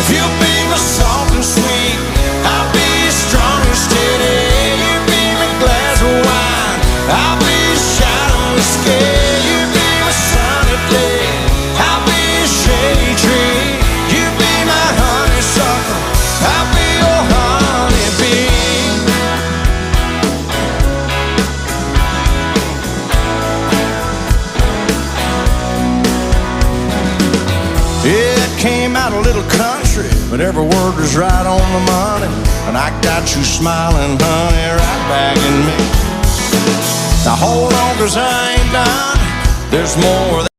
If you'll be my soft and sweet, I'll be strong and steady. You be my glass of wine, I'll be a shot on the scale. You be my sunny day, I'll be a shady tree. You be my honeysuckle, I'll be your honeybee. Yeah, it came out a little country, but every word was right on the money. And I got you smiling, honey, right back in me. Now hold on, 'cause I ain't done. There's more